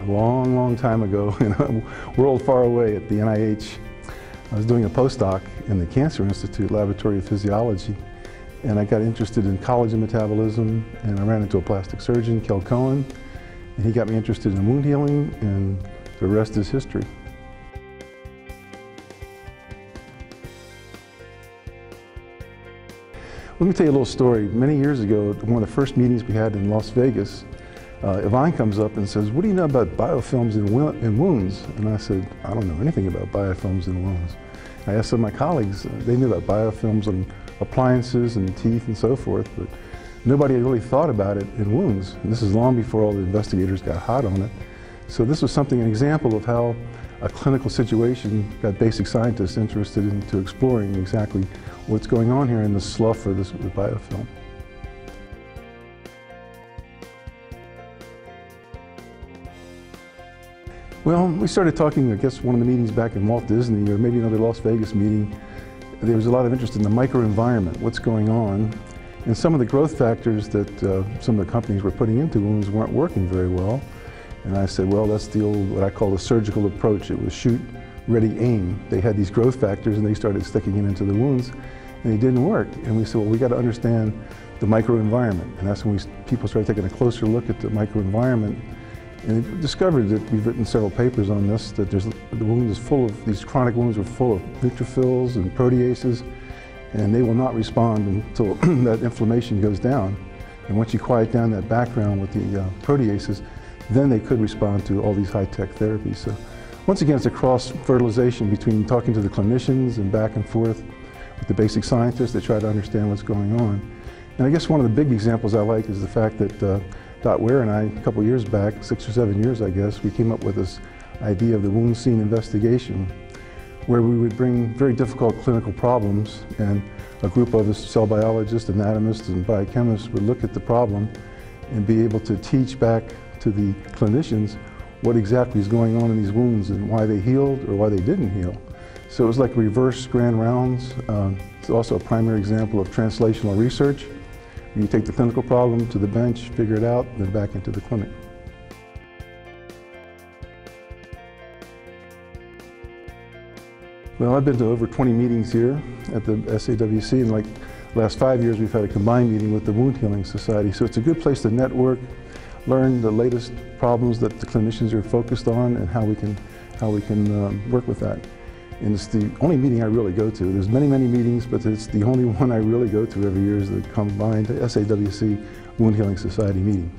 A long, long time ago, in a world far away at the NIH, I was doing a postdoc in the Cancer Institute Laboratory of Physiology, and I got interested in collagen metabolism, and I ran into a plastic surgeon, Kel Cohen, and he got me interested in wound healing, and the rest is history. Let me tell you a little story. Many years ago, one of the first meetings we had in Las Vegas, Yvonne comes up and says, "What do you know about biofilms in wounds?" And I said, "I don't know anything about biofilms in wounds." I asked some of my colleagues, they knew about biofilms on appliances and teeth and so forth, but nobody had really thought about it in wounds. And this is long before all the investigators got hot on it. So this was something, an example of how a clinical situation got basic scientists interested into exploring exactly what's going on here in the slough or the biofilm. Well, we started talking, I guess, one of the meetings back in Walt Disney, or maybe another Las Vegas meeting. There was a lot of interest in the microenvironment, what's going on, and some of the growth factors that some of the companies were putting into wounds weren't working very well. And I said, well, that's the old, what I call the surgical approach. It was shoot, ready, aim. They had these growth factors and they started sticking it into the wounds, and it didn't work. And we said, well, we got to understand the microenvironment. And that's when people started taking a closer look at the microenvironment. And they discovered that we've written several papers on this, that the wound is full of, these chronic wounds are full of neutrophils and proteases, and they will not respond until that inflammation goes down. And once you quiet down that background with the proteases, then they could respond to all these high-tech therapies. So once again, it's a cross-fertilization between talking to the clinicians and back and forth with the basic scientists that try to understand what's going on. And I guess one of the big examples I like is the fact that Dot Ware and I, a couple years back, 6 or 7 years I guess, we came up with this idea of the wound scene investigation, where we would bring very difficult clinical problems, and a group of us, cell biologists, anatomists, and biochemists would look at the problem and be able to teach back to the clinicians what exactly is going on in these wounds and why they healed or why they didn't heal. So it was like reverse grand rounds. It's also a primary example of translational research. You take the clinical problem to the bench, figure it out, and then back into the clinic. Well, I've been to over 20 meetings here at the SAWC, and like the last 5 years we've had a combined meeting with the Wound Healing Society. So it's a good place to network, learn the latest problems that the clinicians are focused on, and how we can work with that. And it's the only meeting I really go to. There's many, many meetings, but it's the only one I really go to every year is the combined SAWC Wound Healing Society meeting.